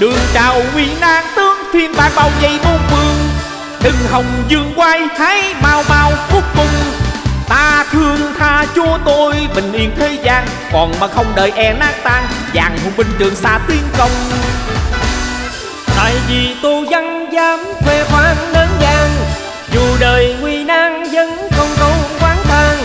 Đường trào uy nan tướng phiên bang bao vây bốn phương. Đừng hòng dương quay hãy mau mau cút cung. Ta thương tha chúa tôi bình yên thế gian, còn mà không đợi e nát tan, vàng hùng binh Trường Sa tiến công. Tại vì Tô Văn dám khoe khoang lớn gian, dù đời nguy nan vẫn không câu quán than.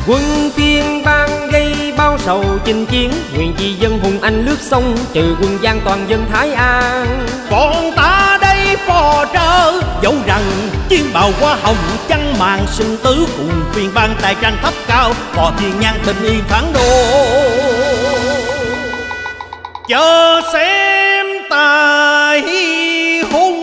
Quân phiên bang gây bao sầu chinh chiến, nguyện vì dân hùng anh lướt sông, trừ quân gian toàn dân Thái An. Còn ta đây phò trơ, dẫu rằng chiến bào hoa hồng chăn màn sinh tứ, cùng phiên bang tài tranh thấp cao, phò thiên nhan tình yên phản đồ. Chờ xem tài hùng.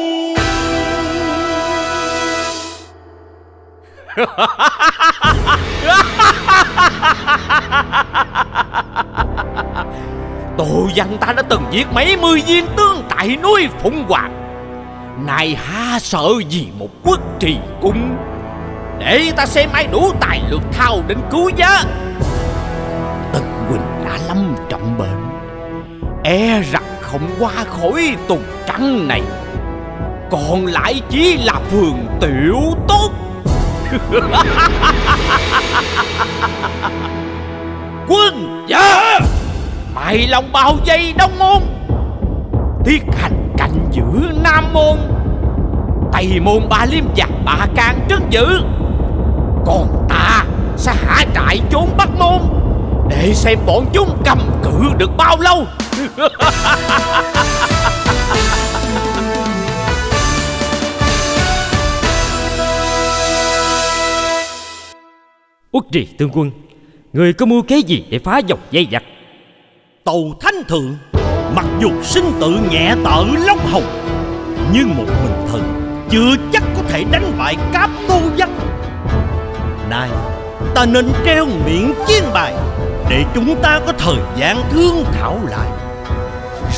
Tô Văn ta đã từng giết mấy mươi viên tướng tại núi Phụng Hoàng, nay há sợ vì một quốc trì cung. Để ta xem ai đủ tài lược thao đến cứu giá. Tần huynh đã lâm trọng bệnh, e rằng không qua khỏi tuần trăng này, còn lại chỉ là phường tiểu tốt. Quân dạ, mày lòng bao vây Đông Môn, Thiết Hành canh giữ Nam Môn, Tây Môn Ba Liêm và Ba Can trấn giữ, còn ta sẽ hạ trại trốn Bắc Môn, để xem bọn chúng cầm cự được bao lâu. Uất trì tướng quân, người có mưu kế gì để phá vòng dây giặc? Tàu Thánh Thượng mặc dù sinh tự nhẹ tợ Long Hồng, nhưng một mình thần chưa chắc có thể đánh bại Cáp Tô Văn. Nay ta nên treo miệng chiến bài, để chúng ta có thời gian thương thảo lại,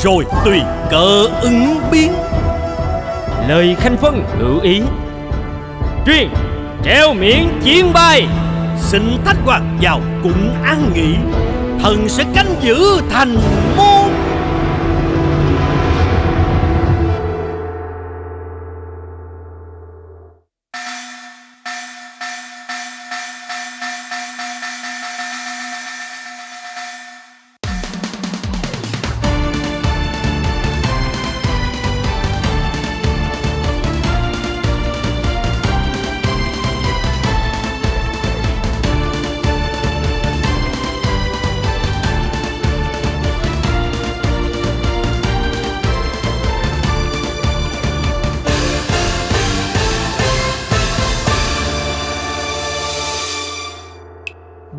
rồi tùy cơ ứng biến. Lời Khanh Phân hữu ý. Truyền treo miệng chiến bài. Xin Thánh Hoàng vào cung an nghỉ, thần sẽ canh giữ thành môn.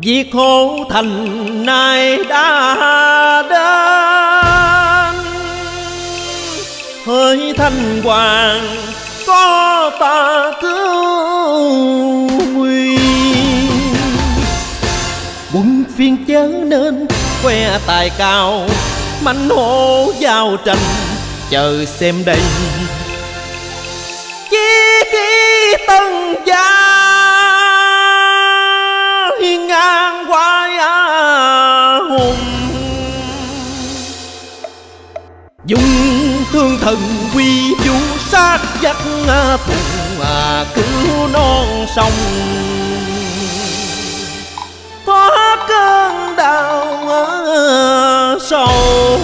Việc hổ thành nay đã đến, hỡi Thanh Hoàng có ta cứu nguy. Quân phiên chớ nên khoe tài cao, mãnh hổ giao tranh chờ xem đây. Chí khí Tân Gia ngang quái hùng, dùng thương thần quy vũ sát dắt thùng cứu non sông, thoát cơn đau sầu.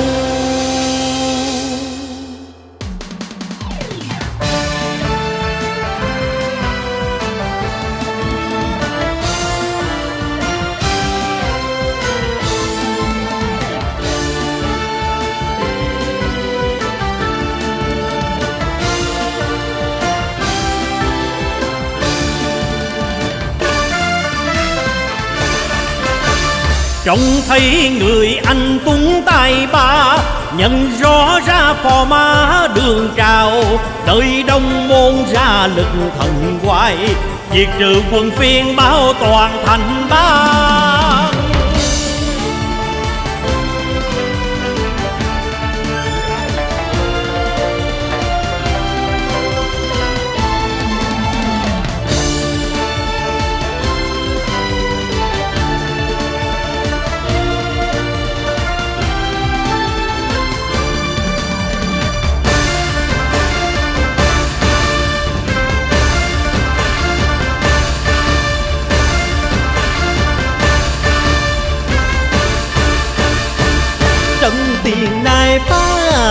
Trông thấy người anh tuấn tài ba, nhận rõ ra phò mã đường trào, đời Đông Môn ra lực thần hoài, diệt trừ quân phiên bảo toàn thành bang.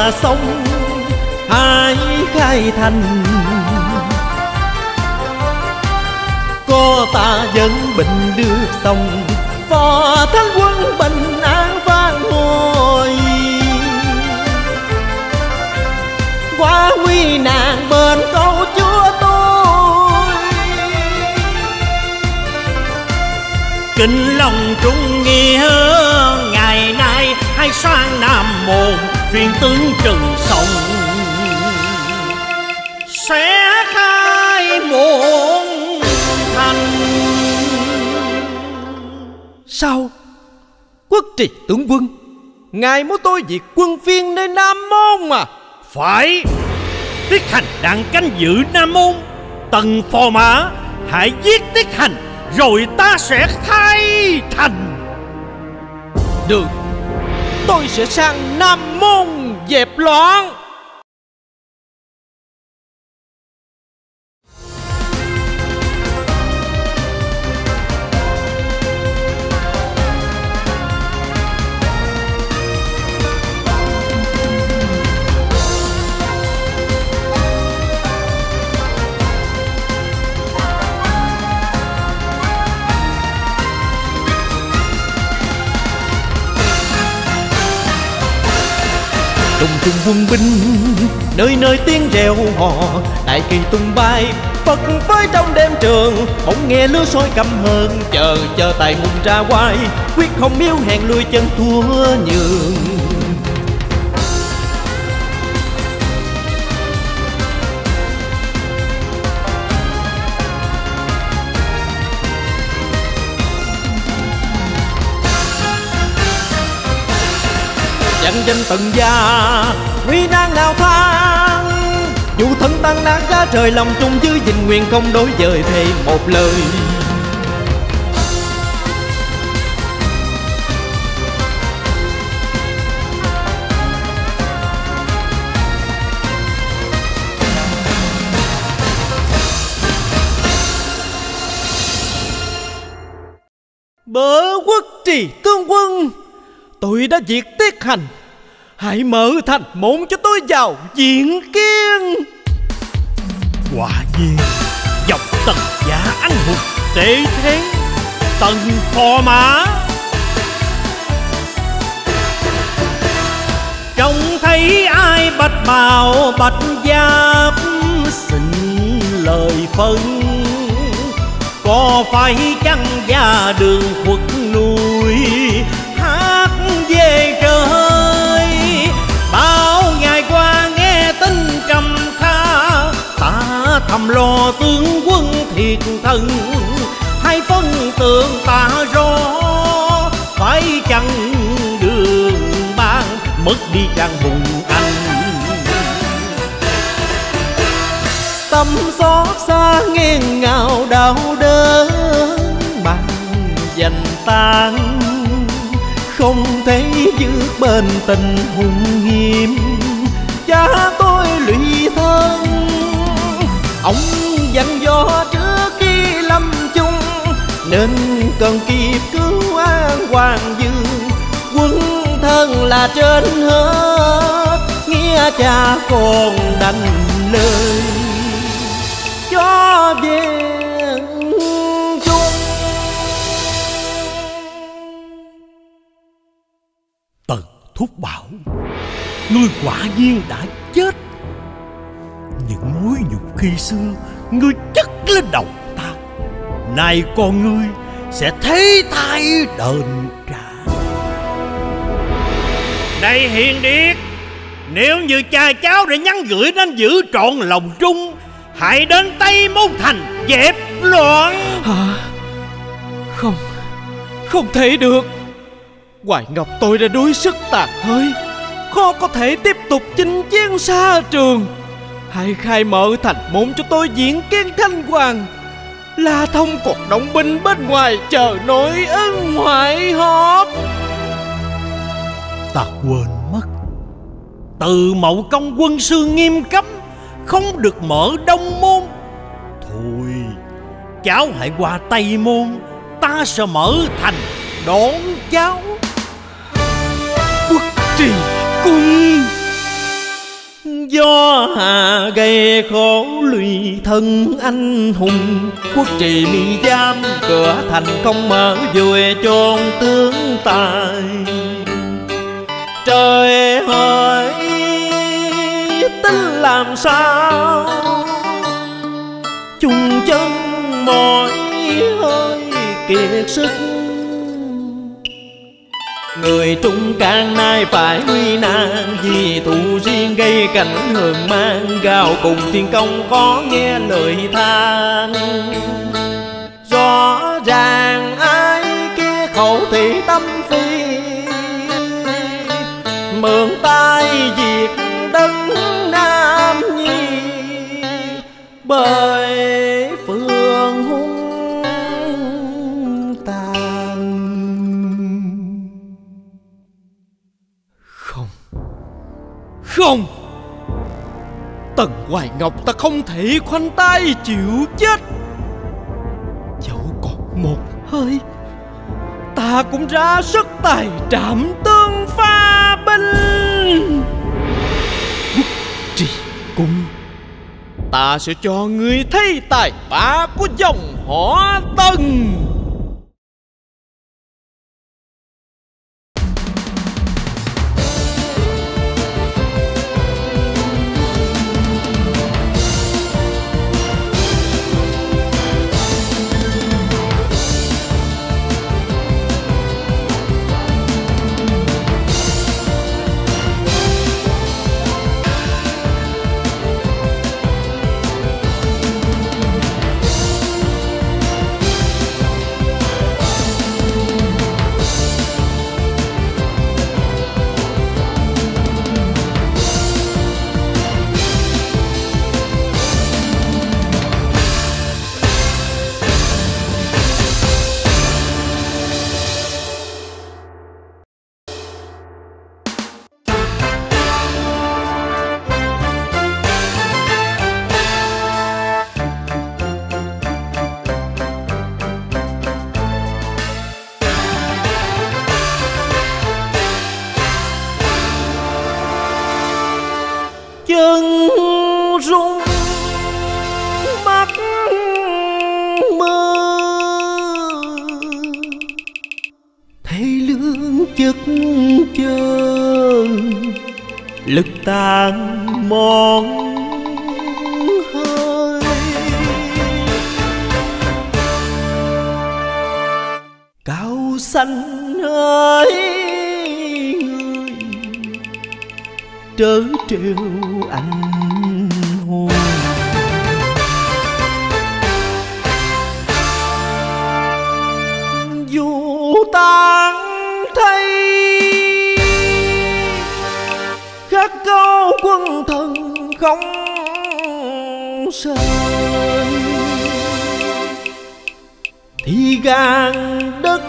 bờ sông hai khai thành. Có ta vẫn bình được xong, phò thánh quân bình an vang hồi. Quá nguy nạn bên câu Chúa tôi, kính lòng trung nghĩa ngày nay hai sang Nam Môn phiên tướng trừ sông sẽ khai môn thành. Sao Quốc trì tướng quân, ngài muốn tôi diệt quân phiên nơi Nam Môn à? Phải, Tiết Hành đang canh giữ Nam Môn. Tần phò mã hãy giết Tiết Hành, rồi ta sẽ khai thành. Được, tôi sẽ sang Nam Môn dẹp loạn. Trùng trùng quân binh nơi nơi tiếng reo hò, đại kỳ tung bay phất phới trong đêm trường. Bỗng nghe lứa soi căm hờn, chờ tài hùng ra quay, quyết không yếu hèn lùi chân thua nhường. Dặn danh Tần gia nguy nan nào than, dù thân tan nát ra trời lòng chung với dình nguyện không đối dời thêm một lời. Bỡ Quốc trì tướng quân, tôi đã diệt Tiết Hành, hãy mở thành môn cho tôi vào diện kiến. Quả nhiên dòng Tần gia anh hùng tế thế, Tần phò mã. Trông thấy ai bạch bào bạch giáp, xin lời phân có phải chăng gia đường khuất nuôi hát về trời. Bao ngày qua nghe tin trầm kha, ta thầm lo tướng quân thiệt thân, hay phân tượng ta rõ phải chăng đường ban mất đi trang hùng anh. Tâm xót xa nghiêng ngào đau đớn, bằng dành tan không thể giữ bên tình hùng nghiêm. Cha tôi lụy thân, ông dặn dò trước khi lâm chung, nên cần kịp cứu an hoàng dương. Quân thân là trên hết, nghĩa cha còn đành lời cho về chung. Tần thúc bảo, ngươi quả nhiên đã chết. Những mối nhục khi xưa ngươi chất lên đầu ta, nay con ngươi sẽ thế thay đền trả. Này Hiền Điệt, nếu như cha cháu đã nhắn gửi đến giữ trọn lòng trung, hãy đến Tây Môn Thành dẹp loạn. Hả? Không thể được. Hoài Ngọc tôi đã đuối sức tàn hơi, khó có thể tiếp tục chinh chiến xa trường. Hãy khai mở thành môn cho tôi diễn kiến Thanh Hoàng. La Thông còn động binh bên ngoài chờ nổi ân ngoại họp. Ta quên mất, Từ Mậu Công quân sư nghiêm cấm không được mở Đông Môn. Thôi, cháu hãy qua Tây Môn, ta sẽ mở thành đón cháu. Quốc trì cung. Gió hà gây khổ lụy thân anh hùng, quốc trì mi giam cửa thành không mở, vùi chôn tướng tài. Trời hỡi tính làm sao, chung chân mỏi hơi kiệt sức. Người Trung Can nay phải nguy nan, vì thù riêng gây cảnh hờn mang. Gào cùng thiên công có nghe lời than, rõ ràng ai kia khẩu thị tâm phi, mượn tay diệt đất Nam Nhi, bởi phương hung tàn. Không, Tần Hoài Ngọc ta không thể khoanh tay chịu chết. Dẫu còn một hơi, ta cũng ra sức tài trảm tương pha binh. Quốc trì cung, ta sẽ cho ngươi thấy tài ba của dòng họ Tần. Chân rung mắt mơ, thấy lương chất chơ lực tan mòn hơi. Cao xanh ơi người trớ trêu anh hùng, dù tan thấy khắc câu quân thần không sơn, thì gan đất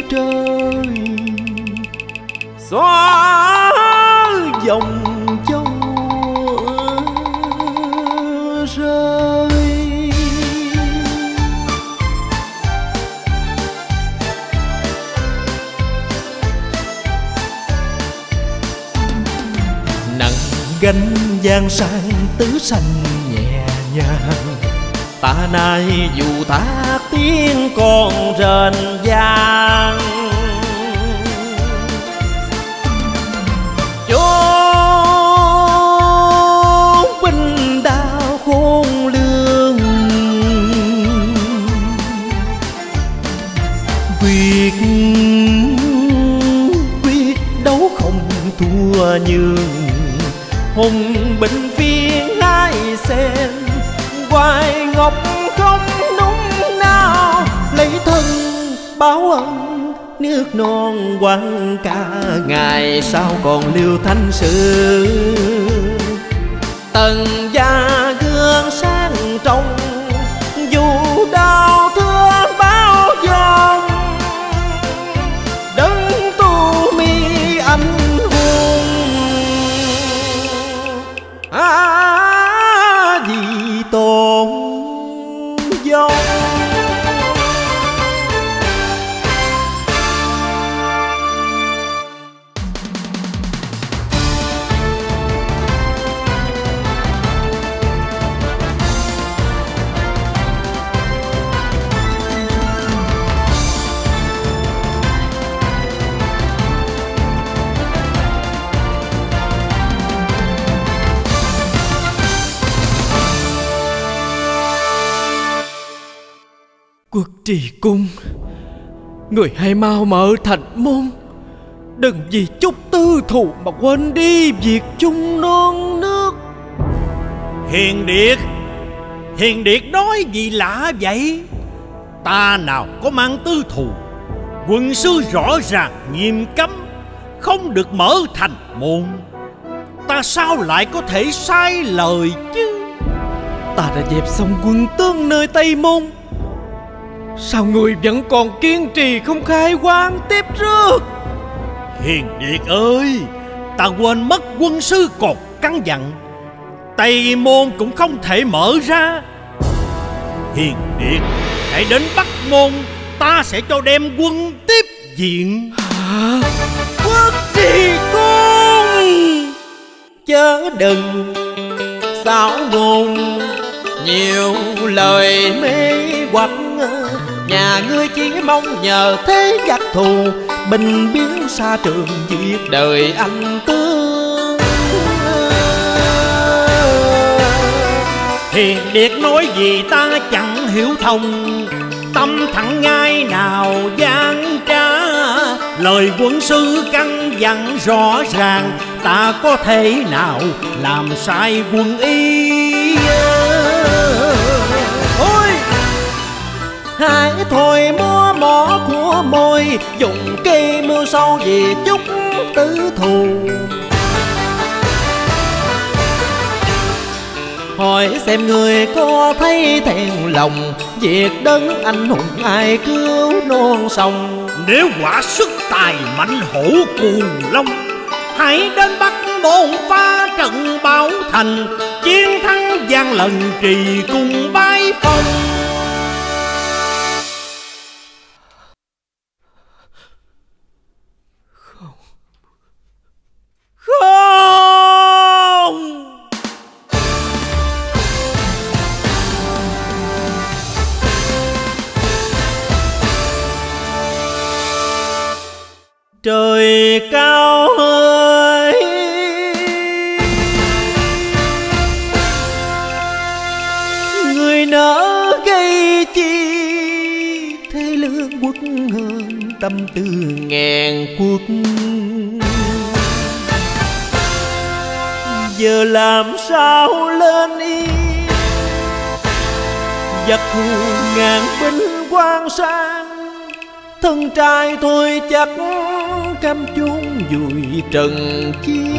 trời xóa dòng châu rơi. Nặng gánh giang sang tứ sanh nhẹ nhàng, ta nay dù thác tiếng còn rền vang. Binh đao khôn lường, quyết đấu không thua nhường. Hùng binh phiên hai sen, Hoài Ngọc không nung nao, lấy thân báo ân nước non quăng cả. Ngày sau còn lưu thanh sử, Tần gia gương sáng trong, dù đau thương bao dòng. Đấng tu mi anh hùng, vì tôn vong. Quốc trì cung, người hãy mau mở thành môn, đừng vì chút tư thù mà quên đi việc chung non nước. Hiền Điệt nói gì lạ vậy? Ta nào có mang tư thù. Quân sư rõ ràng nghiêm cấm không được mở thành môn, ta sao lại có thể sai lời chứ? Ta đã dẹp xong quân tướng nơi Tây Môn, sao người vẫn còn kiên trì không khai quan tiếp rước? Hiền Điệt ơi, ta quên mất quân sư còn căn dặn Tây Môn cũng không thể mở ra. Hiền Điệt hãy đến Bắc Môn, ta sẽ cho đem quân tiếp diện. Hả? Quốc trì cung, chớ đừng xảo ngôn nhiều lời mê hoặc, nhà ngươi chỉ mong nhờ thế giặc thù, binh biến xa trường giết đời anh tướng. Hiền Điệt nói gì ta chẳng hiểu thông, tâm thẳng ngay nào gian trá. Lời quân sư căn dặn rõ ràng, ta có thể nào làm sai quân y. Thôi hãy thôi múa mỏ của môi, dùng cây mưu sâu vì chút tử thù. Hỏi xem người có thấy thẹn lòng, việc đấng anh hùng ai cứu non sông. Nếu quả sức tài mạnh hổ cuồng long, hãy đến Bắc Môn phá trận Bảo Thành, chiến thắng gian lần trì cùng bái phong. Trời cao ơi, người nỡ gây chi thế lương quốc hơn tâm tư ngàn quốc. Giờ làm sao lên yên, giặc thù ngàn binh quang sang, thân trai thôi chắc cam chốn vùi trần chiến.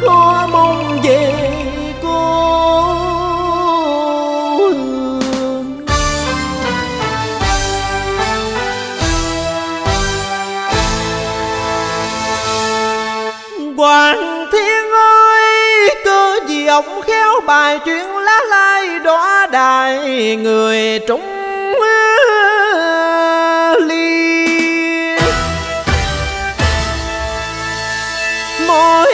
Khó mong về cô hương, Hoàng Thiên ơi, cơ gì ông khéo bài chuyện lá lai đóa đài người trúng ly. Mỗi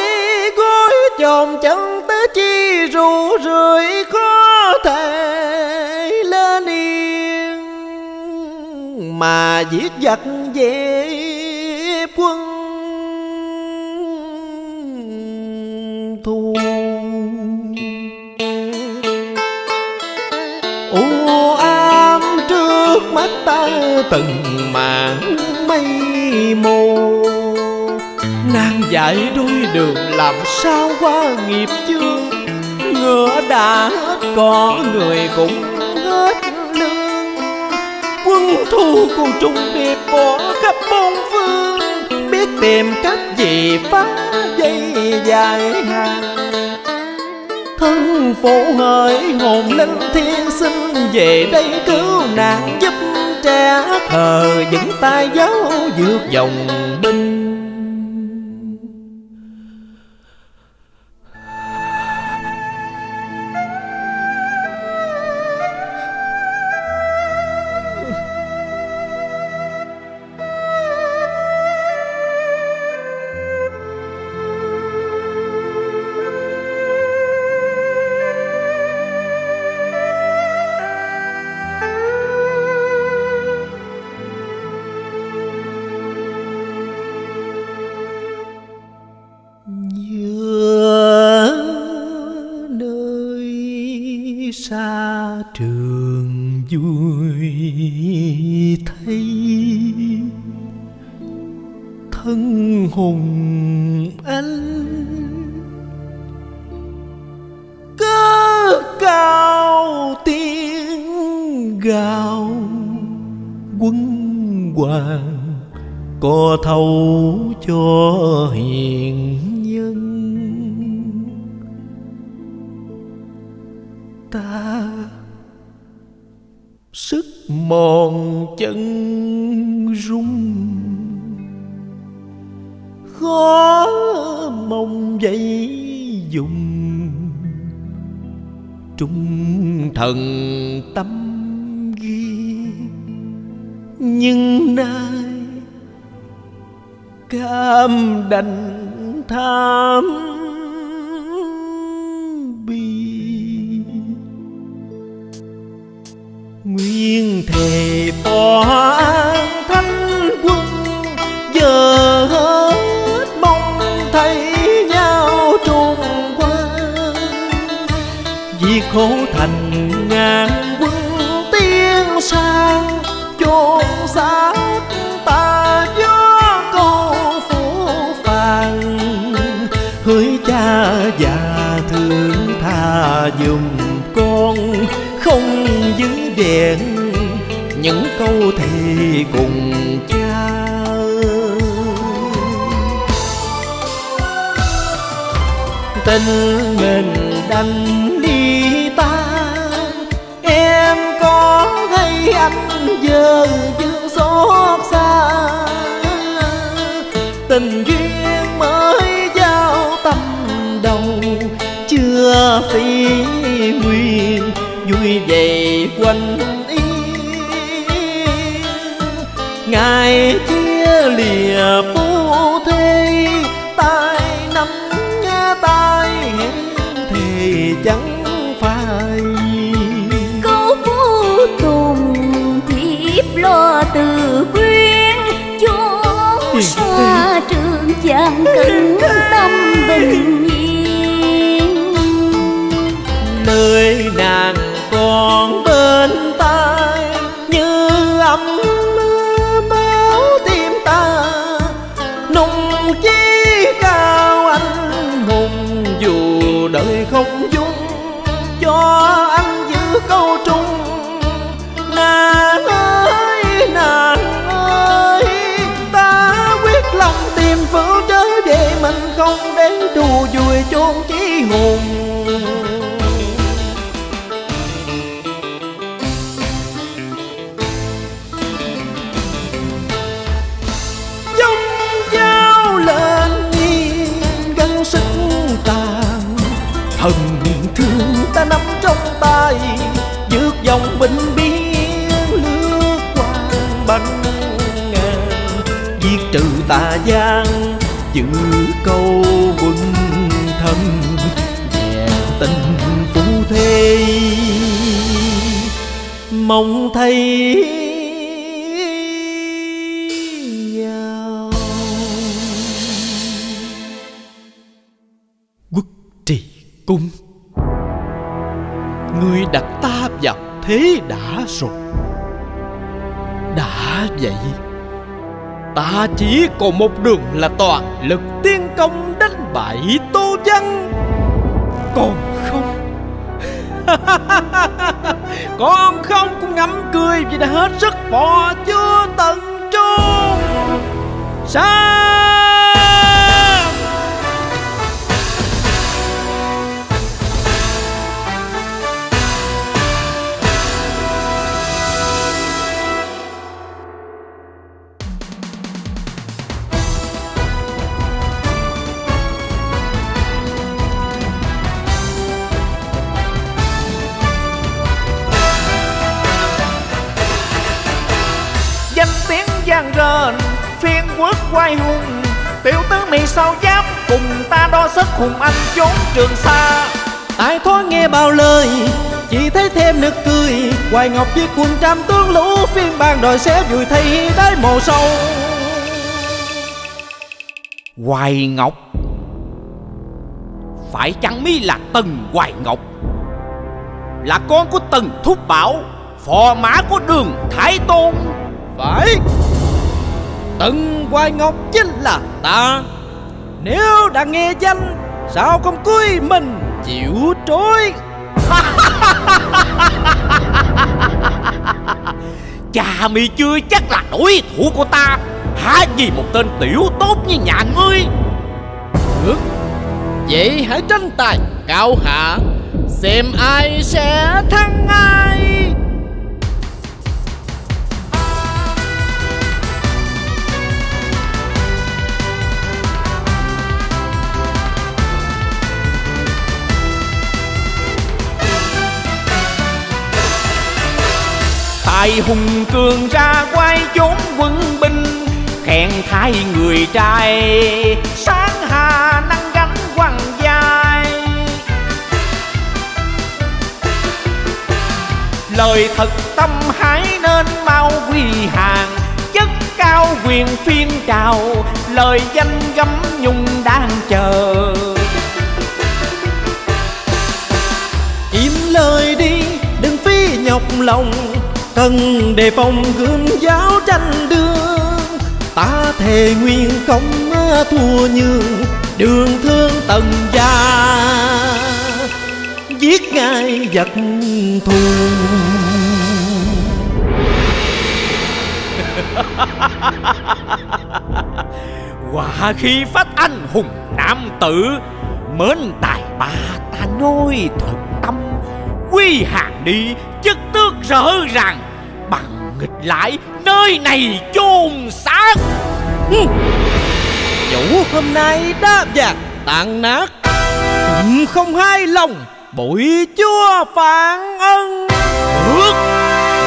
gối chồm chân tới chi rủ rượi, khó thể lên yên mà giết giặc dẹp quân thù. U ám trước mắt ta từng màn mây mù, nan giải đôi đường làm sao qua nghiệp chương. Ngựa đã hết cỏ, người cũng hết lương, quân thù cùng trùng điệp bỏ khắp bốn phương, biết tìm cách gì phá dây dài hàng. Thân phụ hỡi hồn linh thiên sinh, về đây cứu nạn giúp trẻ thờ vững tay giáo vượt dòng binh. Nơi xa trường vui thấy thân hồn anh cất cao tiếng gào quân hoàng có thấu cho hiền nhân. Ta sức mòn chân rung khó mong dậy dùng trung thần tâm ghi, nhưng nay cam đành tham bi. Nguyên thề phò an thanh quân giờ hết mong thấy nhau trùng quan. Vì khổ thành ngàn quân tiên sang chôn xác ta gió câu phố phàng. Hỡi cha già thương tha giùm con không giữ vẹn những câu thề cùng cha. Tình mình đành ly tan, em có hay anh giờ dương xót xa. Tình duyên mới giao tâm đầu chưa phi nguyên, vui về quanh yên. Ngày chia lìa phu thê tay nắm tay thì chẳng phải câu phú tùng thiếp lo từ quyến chốn xa trường chàng cần tâm bình yên. Nơi nàng còn bên tai như ấm máu tim ta, nung chí cao anh hùng dù đời không dung cho anh giữ câu trung. Nàng ơi ta quyết lòng tìm phương trở về mình không để đù vùi chôn chí hồn. Hận thương ta nắm trong tay, vượt dòng bình biên lướt qua băng ngàn. Diệt trừ tà gian giữ câu quân thân, vẹn tình phu thê mong thấy nhau. Quốc trì cung, người đặt ta vào thế đã rồi. Đã vậy ta chỉ còn một đường là toàn lực tiến công đánh bại Tô Văn. Còn không còn không cũng ngắm cười vì đã hết sức bỏ chưa tận trung. Sao danh tiếng vang rền phiên quốc quay hùng, tiểu tứ mị sao giáp cùng ta đo sức hùng anh trốn Trường Sa. Tại thôi nghe bao lời chỉ thấy thêm nực cười, Hoài Ngọc với quân trăm tướng lũ phiên bàn đòi xé vùi thay đáy mồ sâu. Hoài Ngọc? Phải chăng mi là Tần Hoài Ngọc, là con của Tần Thúc Bảo, phò mã của Đường Thái Tôn. Phải, Tần Hoài Ngọc chính là ta. Nếu đã nghe danh, sao không cúi mình chịu trói? Cha mi chưa chắc là đối thủ của ta, há gì một tên tiểu tốt như nhà ngươi. Được, vậy hãy tranh tài cao hạ, xem ai sẽ thắng ai. Tài hùng cường ra quay chốn quân binh, khen thái người trai sáng hà năng gánh quăng vai. Lời thật tâm hãy nên mau quy hàng, chất cao quyền phiên trào, lời danh gấm nhung đang chờ. Im lời đi, đừng phí nhọc lòng, cần đề phòng gươm giáo tranh đương. Ta thề nguyện không thua nhường, đường thương Tần gia giết ngài giặc thù. Quả khí phách anh hùng nam tử, mến tài ba ta nói thật tâm. Quy hàng đi chất tước rõ ràng, bằng nghịch lại nơi này chôn xác. Chủ hôm nay đã vàng tàn nát, cũng không hài lòng bội chúa phản ân. Được,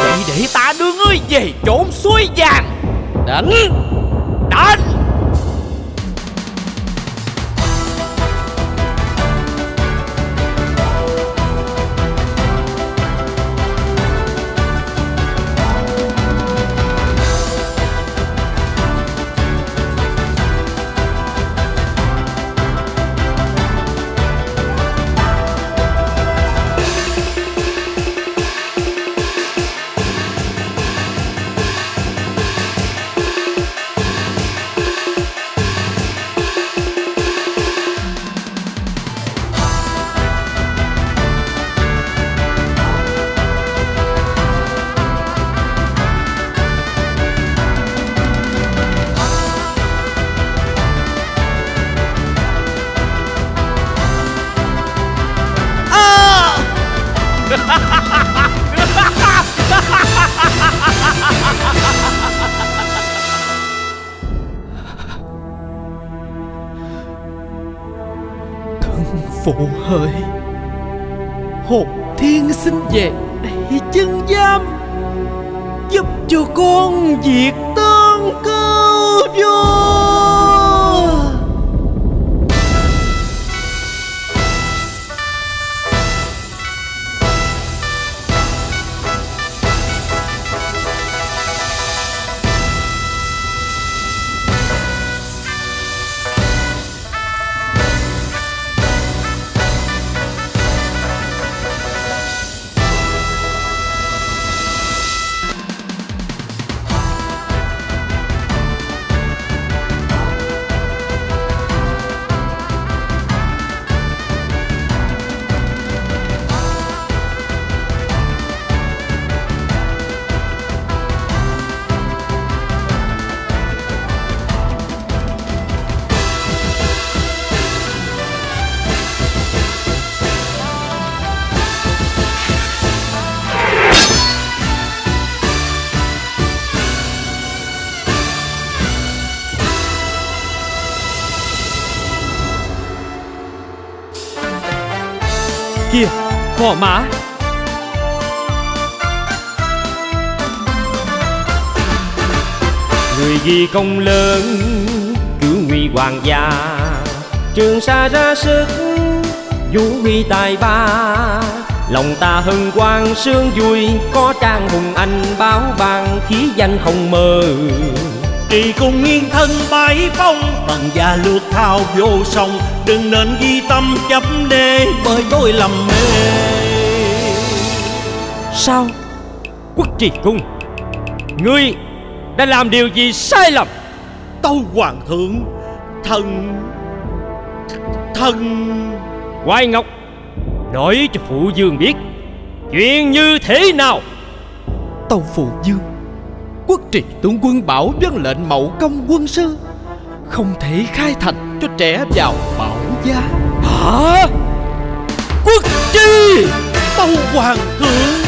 vậy để ta đưa ngươi về chốn suối vàng. Đánh, đánh. Phụ hỡi, hồn thiên xin về đây chân giam, giúp cho con diệt tương cứu vua. Kìa, phò mã. Người ghi công lớn cứu nguy hoàng gia, Trường Sa ra sức vũ huy tài ba. Lòng ta hân hoan sướng vui, có trang hùng anh báo ban khí danh không mơ. Kỳ cùng nghiêng thân bãi phong, Tần gia lướt thao vô sông. Đừng nên ghi tâm chấp đê bởi tôi lầm mê. Sao? Quốc trì cung, ngươi đã làm điều gì sai lầm? Tâu hoàng thượng, thần Hoài Ngọc, nói cho phụ vương biết chuyện như thế nào. Tâu phụ vương, Quốc trì tướng quân bảo vâng lệnh Mậu Công quân sư, không thể khai thành cho trẻ vào bảo giá. Hả? Quốc trì! Tâu hoàng thượng.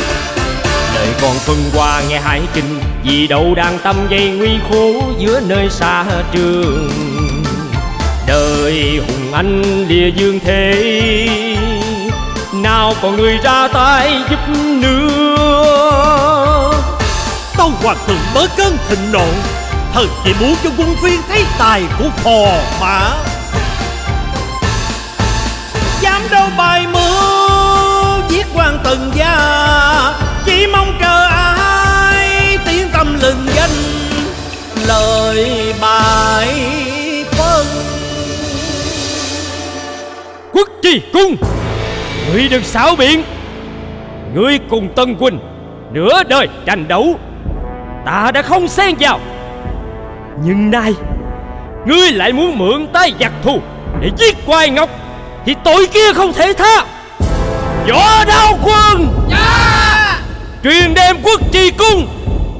Đời còn phân hoa nghe hải kinh, vì đâu đang tâm gây nguy khổ giữa nơi xa trường. Đời hùng anh lìa dương thế, nào còn người ra tay giúp nữa. Tâu hoàng thượng bớt cơn thịnh nộ, thần chỉ muốn cho quân phiên thấy tài của Phò Mã. Dám đâu bài mưu giết quan Tần gia, chỉ mong chờ ai tiếng tâm lừng danh lời bài phân. Quốc trì cung, ngươi đừng xảo biện. Ngươi cùng Tân huynh nửa đời tranh đấu, ta đã không xen vào. Nhưng nay ngươi lại muốn mượn tay giặc thù để giết Hoài Ngọc, thì tội kia không thể tha. Võ Đao Quân, dạ, truyền đem Quốc trì cung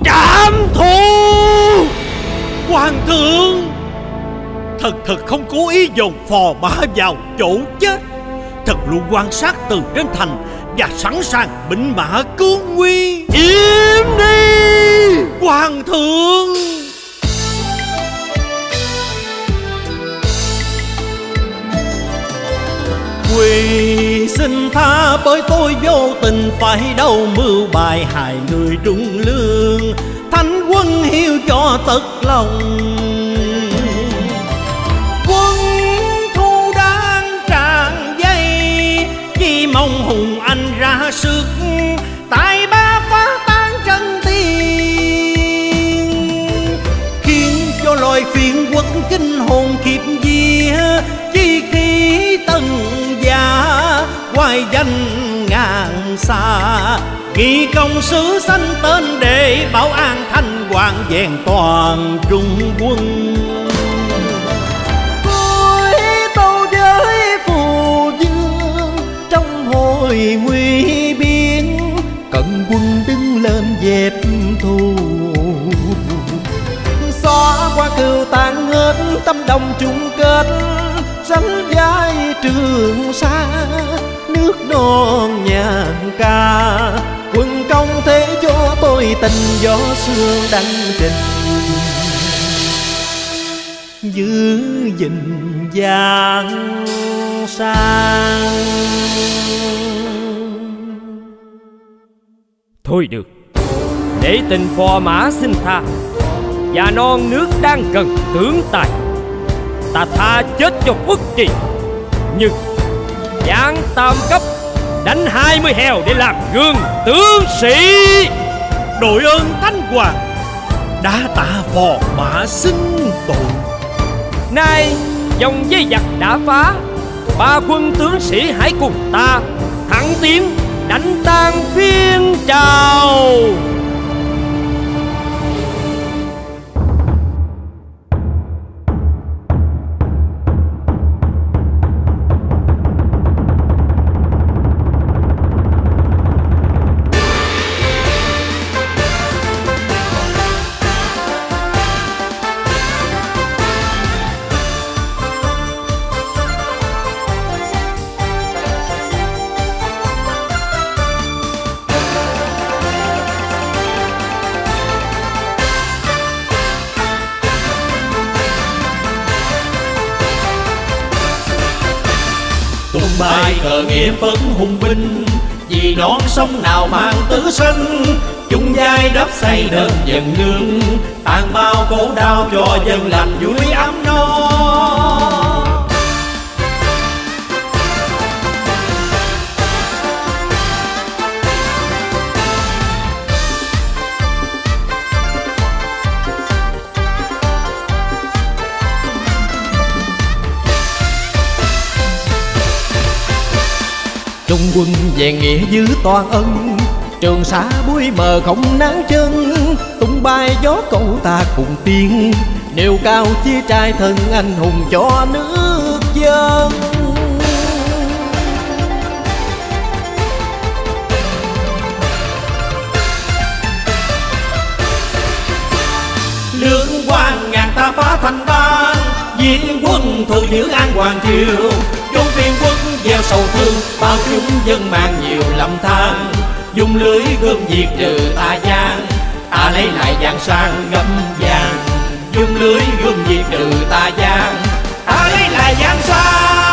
trảm thù. Hoàng thượng, thần thật không cố ý dồn Phò Mã vào chỗ chết. Thần luôn quan sát từ trên thành và sẵn sàng binh mã cứu nguy. Im đi, Hoàng thượng. Quỳ xin tha bởi tôi vô tình phải đâu mưu bài hại người trung lương. Thánh quân hiếu cho tất lòng, quân thu đang tràn dây, chỉ mong hùng anh ra sức tại ba phá tan chân tiên, khiến cho loài phiên quốc kinh hồn khiếp vía. Chi khi Tân gia hoài danh ngàn xa, ghi công sứ sanh tên để bảo an thanh hoàng vẹn toàn trung quân. Tôi tâu với phù vương trong hồi nguy biên, cận quân đứng lên dẹp thù, xóa qua cừu tàn hết tâm đồng chung kết, sánh vai Trường Sa nước non nhàn ca. Quân công thế cho tôi tình gió sương đăng trình, giữ gìn giang sang. thôi được, để tình Phò Mã xin tha, và non nước đang cần tướng tài. Ta tha chết cho Quốc trì, nhưng giáng tam cấp đánh 20 heo để làm gương tướng sĩ. Đội ơn Thánh Hoàng, đã tạ Phò Mã xưng tội. Nay dòng dây giặc đã phá, ba quân tướng sĩ hãy cùng ta thẳng tiến đánh tan Phiên Trào. Tung bay cờ nghĩa phấn hùng binh, vì non sông nào mang tứ sinh. Chung vai đắp xây đơn dần nương, tàn bao khổ đau cho dân lành vui ấm no. Trung quân vẹn nghĩa giữ toàn ân, Trường Sa bụi mờ không nắng chân, tung bay gió câu ta cùng tiếng, nêu cao chia trai thân anh hùng cho nước dân. Lương quan ngàn ta phá thành bang, viên quân thừa giữ an hoàng triều. Chốn phiên quân gieo sầu thương, bao chúng dân mang nhiều lầm than. Dùng lưới gươm diệt trừ tà gian, ta lấy lại vàng sang gấm vàng. Dùng lưới gươm diệt trừ tà gian, ta lấy lại vàng sang.